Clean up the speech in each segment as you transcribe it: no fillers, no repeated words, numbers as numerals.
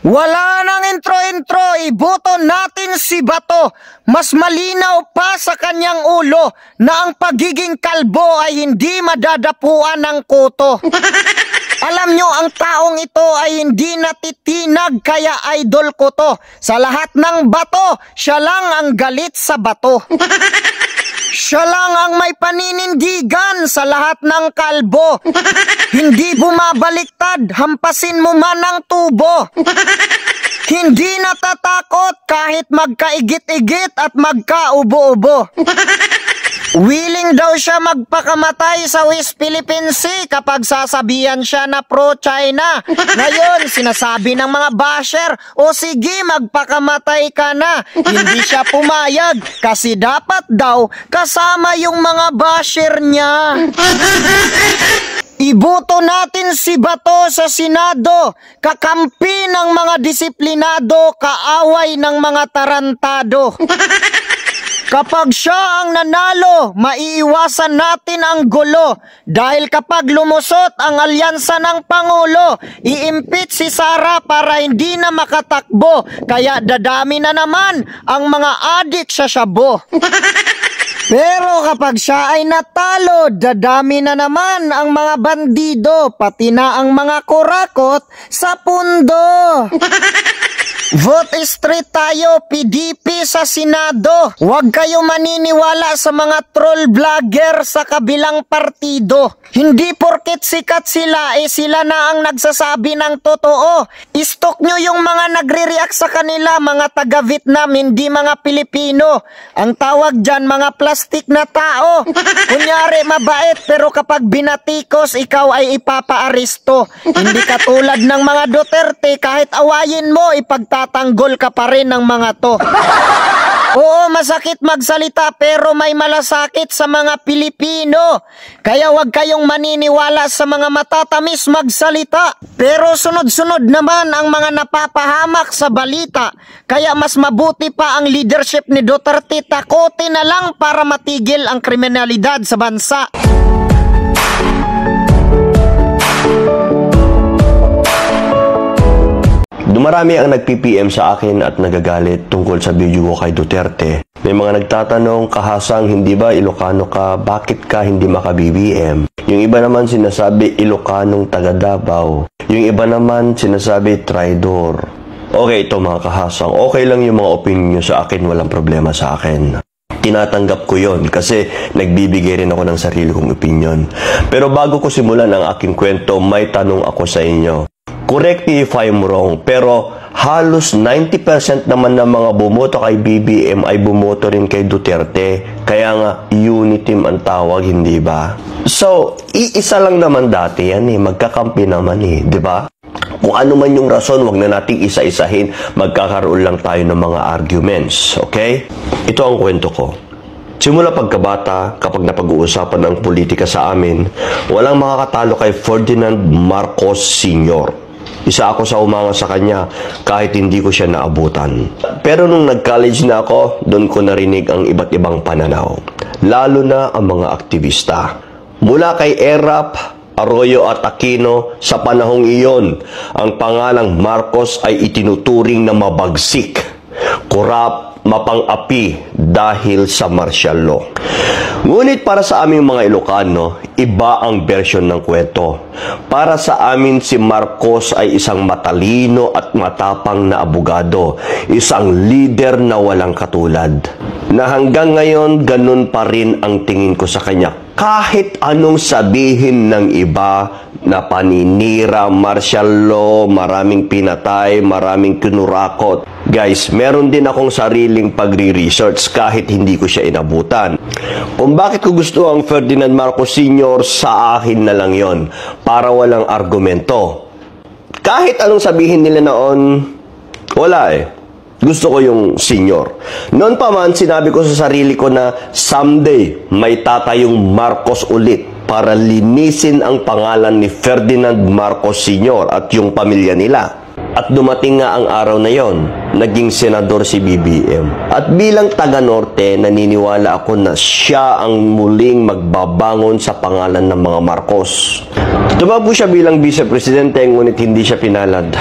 Wala nang intro-intro, iboto natin si Bato. Mas malinaw pa sa kanyang ulo na ang pagiging kalbo ay hindi madadapuan ng kuto. Alam nyo, ang taong ito ay hindi natitinag kaya idol ko to. Sa lahat ng bato, siya lang ang galit sa bato. Siya lang ang may paninindigan sa lahat ng kalbo. Hindi bumabaliktad, hampasin mo man ang tubo. Hindi natatakot kahit magkaigit-igit at magkaubo-ubo. Willing daw siya magpakamatay sa West Philippine Sea kapag sasabihan siya na pro-China. Ngayon, sinasabi ng mga basher, o sige, magpakamatay ka na. Hindi siya pumayag kasi dapat daw kasama yung mga basher niya. Iboto natin si Bato sa Senado, kakampi ng mga disiplinado, kaaway ng mga tarantado. Kapag siya ang nanalo, maiiwasan natin ang gulo. Dahil kapag lumusot ang alyansa ng Pangulo, i-impeach si Sara para hindi na makatakbo. Kaya dadami na naman ang mga adik sa shabu. Pero kapag siya ay natalo, dadami na naman ang mga bandido, pati na ang mga kurakot sa pundo. Vote straight tayo, PDP sa Senado. Huwag kayo maniniwala sa mga troll vlogger sa kabilang partido. Hindi porket sikat sila, sila na ang nagsasabi ng totoo. Istok nyo yung mga nagre-react sa kanila, mga taga-Vietnam, hindi mga Pilipino. Ang tawag dyan, mga plastic na tao. Kunyari mabait, pero kapag binatikos, ikaw ay ipapaaresto. Hindi katulad ng mga Duterte, kahit awayin mo, ipagtatanggol ka pa rin ng mga to. Oo, masakit magsalita pero may malasakit sa mga Pilipino. Kaya wag kayong maniniwala sa mga matatamis magsalita. Pero sunod-sunod naman ang mga napapahamak sa balita. Kaya mas mabuti pa ang leadership ni Duterte, takotin na lang para matigil ang kriminalidad sa bansa. Dumarami ang nag-PPM sa akin at nagagalit tungkol sa video ko kay Duterte. May mga nagtatanong, Kahasang, hindi ba Ilocano ka? Bakit ka hindi maka-BBM? Yung iba naman sinasabi, Ilocanong taga Davao. Yung iba naman sinasabi, traidor. Okay, ito mga Kahasang, okay lang yung mga opinion nyo sa akin, walang problema sa akin. Tinatanggap ko yon kasi nagbibigay rin ako ng sarili kong opinion. Pero bago ko simulan ang aking kwento, may tanong ako sa inyo. Correct me if I'm wrong, pero halos 90% naman ng mga bumoto kay BBM ay bumoto rin kay Duterte. Kaya nga, uniteam ang tawag, hindi ba? So, iisa lang naman dati yan magkakampi naman di ba? Kung ano man yung rason, wag na nating isa-isahin, magkakaroon lang tayo ng mga arguments, okay? Ito ang kwento ko. Simula pagkabata, kapag napag-uusapan ng politika sa amin, walang makakatalo kay Ferdinand Marcos Sr. Isa ako sa umanga sa kanya kahit hindi ko siya naabutan. Pero nung nag-college na ako, doon ko narinig ang iba't ibang pananaw. Lalo na ang mga aktivista. Mula kay Erap, Arroyo at Aquino, sa panahong iyon, ang pangalang Marcos ay itinuturing na mabagsik, korap, mapang-api dahil sa martial law. Ngunit para sa aming mga Ilocano, iba ang version ng kwento. Para sa amin, si Marcos ay isang matalino at matapang na abogado, isang leader na walang katulad. Na hanggang ngayon, ganun pa rin ang tingin ko sa kanya. Kahit anong sabihin ng iba na paninira, martial law, maraming pinatay, maraming kinurakot. Guys, meron din akong sariling pagre-research kahit hindi ko siya inabutan. Kung bakit ko gusto ang Ferdinand Marcos Sr., sa akin na lang yon, para walang argumento. Kahit anong sabihin nila noon, wala Gusto ko yung senior. Noon pa man, sinabi ko sa sarili ko na someday may tatayong Marcos ulit para linisin ang pangalan ni Ferdinand Marcos Sr. at yung pamilya nila. At dumating nga ang araw na yon. naging senador si BBM. At bilang taga-Norte, naniniwala ako na siya ang muling magbabangon sa pangalan ng mga Marcos. Tumakbo siya bilang vice-presidente, ngunit hindi siya pinalad.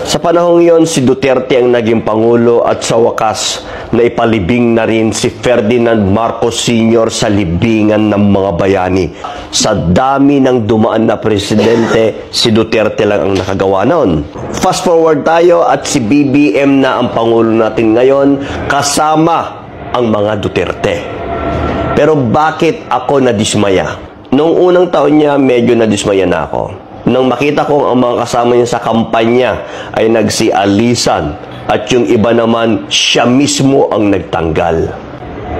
Sa panahong yon, si Duterte ang naging pangulo at sa wakas, naipalibing na rin si Ferdinand Marcos Sr. sa libingan ng mga bayani. Sa dami ng dumaan na presidente, si Duterte lang ang nakagawa noon. Fast forward tayo at si BBM na ang pangulo natin ngayon kasama ang mga Duterte. Pero bakit ako nadismaya? Noong unang taon niya, medyo nadismaya na ako. Nang makita ko ang mga kasama niya sa kampanya ay nagsialisan at yung iba naman, siya mismo ang nagtanggal.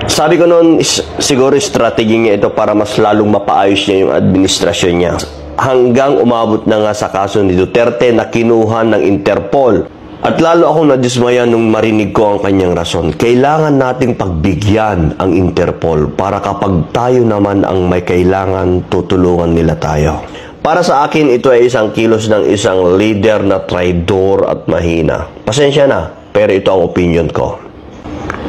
Sabi ko noon, siguro strategy niya ito para mas lalong mapaayos niya yung administrasyon niya. Hanggang umabot na nga sa kaso ni Duterte na kinuha ng Interpol. At lalo akong nadismaya nung marinig ko ang kanyang rason. Kailangan nating pagbigyan ang Interpol para kapag tayo naman ang may kailangan, tutulungan nila tayo. Para sa akin, ito ay isang kilos ng isang leader na traidor at mahina. Pasensya na, pero ito ang opinion ko.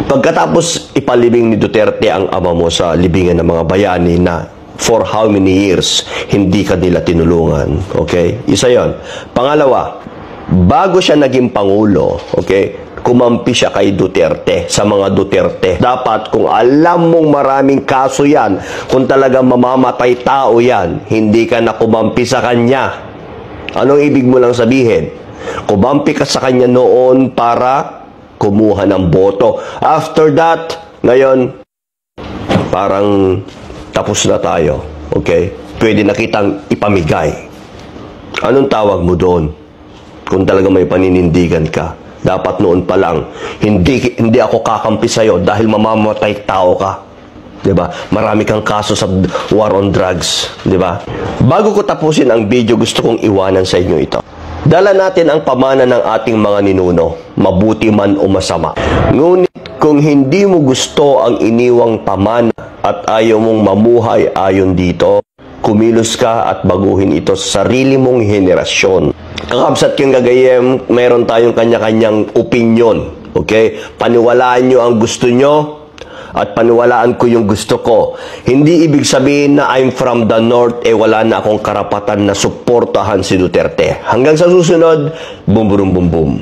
Pagkatapos ipalibing ni Duterte ang ama mo sa libingan ng mga bayani na for how many years hindi ka nila tinulungan. Okay? Isa yon. Pangalawa, bago siya naging pangulo, okay, kumampi siya kay Duterte, sa mga Duterte. Dapat kung alam mong maraming kaso yan, kung talagang mamamatay tao yan, hindi ka na kumampi sa kanya. Anong ibig mo lang sabihin? Kumampi ka sa kanya noon para kumuha ng boto. After that, ngayon, parang tapos na tayo. Okay? Pwede na kitang ipamigay. Anong tawag mo doon? Kung talaga may paninindigan ka. Dapat noon pa lang, hindi ako kakampi sa'yo dahil mamamatay tao ka. Diba? Marami kang kaso sa war on drugs. Diba? Bago ko tapusin ang video, gusto kong iwanan sa inyo ito. Dala natin ang pamana ng ating mga ninuno, mabuti man o masama. Ngunit kung hindi mo gusto ang iniwang pamana at ayaw mong mamuhay ayon dito, kumilos ka at baguhin ito sa sarili mong henerasyon. Kakabsat yung gagayem, mayroon tayong kanya-kanyang opinion. Okay? Paniwalaan nyo ang gusto nyo at paniwalaan ko yung gusto ko. Hindi ibig sabihin na I'm from the North, wala na akong karapatan na suportahan si Duterte. Hanggang sa susunod, boom, boom, boom, boom.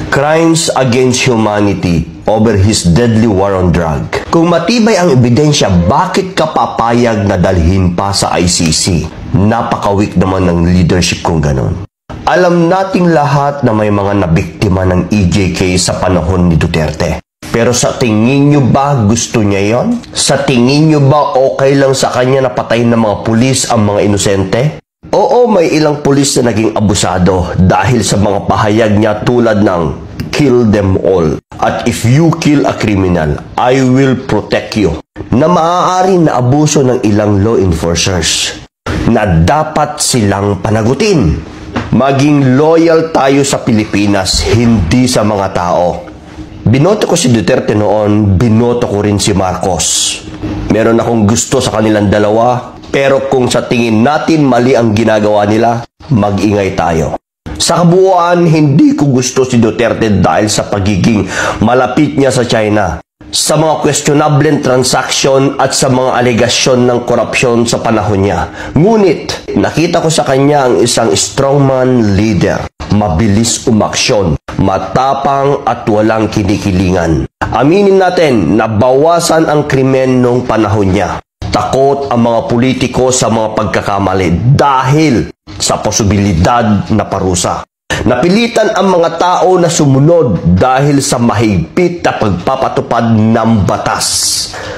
Crimes against humanity over his deadly war on drug. Kung matibay ang ebidensya, bakit ka papayag na dalhin pa sa ICC? Napaka-weak naman ng leadership kung ganon. Alam nating lahat na may mga nabiktima ng EJK sa panahon ni Duterte. Pero sa tingin nyo ba gusto niya yon? Sa tingin nyo ba okay lang sa kanya na patayin ng mga pulis ang mga inosente? Oo, may ilang pulis na naging abusado dahil sa mga pahayag niya tulad ng kill them all. At if you kill a criminal, I will protect you. Na maaari na abuso ng ilang law enforcers na dapat silang panagutin. Maging loyal tayo sa Pilipinas, hindi sa mga tao. Binoto ko si Duterte noon, binoto ko rin si Marcos. Meron akong gusto sa kanilang dalawa, pero kung sa tingin natin mali ang ginagawa nila, mag-ingay tayo. Sa kabuuan, hindi ko gusto si Duterte dahil sa pagiging malapit niya sa China, sa mga questionable transaction at sa mga alegasyon ng korupsyon sa panahon niya. Ngunit, nakita ko sa kanya ang isang strongman leader, mabilis umaksyon, matapang at walang kinikilingan. Aminin natin na bawasan ang krimen noong panahon niya. Takot ang mga politiko sa mga pagkakamali dahil sa posibilidad na parusa. Napilitan ang mga tao na sumunod dahil sa mahigpit na pagpapatupad ng batas.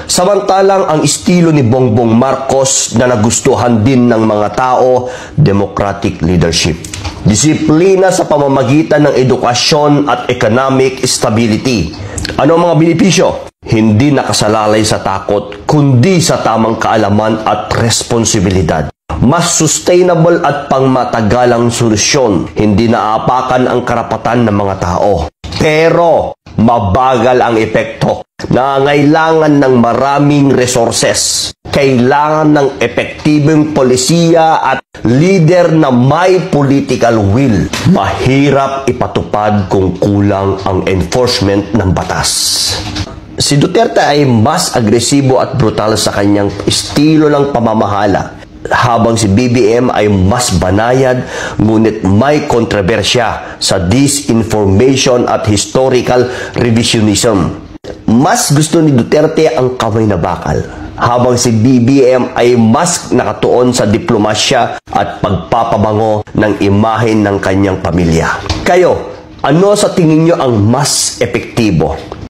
Samantalang ang estilo ni Bongbong Marcos na nagustuhan din ng mga tao, democratic leadership. Disiplina sa pamamagitan ng edukasyon at economic stability. Ano ang mga benepisyo? Hindi nakasalalay sa takot, kundi sa tamang kaalaman at responsibilidad. Mas sustainable at pangmatagalang solusyon, hindi naapakan ang karapatan ng mga tao. Pero, mabagal ang epekto, nangailangan ng maraming resources, kailangan ng epektibong polisiya at leader na may political will. Mahirap ipatupad kung kulang ang enforcement ng batas. Si Duterte ay mas agresibo at brutal sa kanyang estilo ng pamamahala, habang si BBM ay mas banayad ngunit may kontrobersya sa disinformation at historical revisionism. Mas gusto ni Duterte ang kamay na bakal, habang si BBM ay mas nakatuon sa diplomasya at pagpapabango ng imahe ng kanyang pamilya. Kayo, ano sa tingin nyo ang mas epektibo?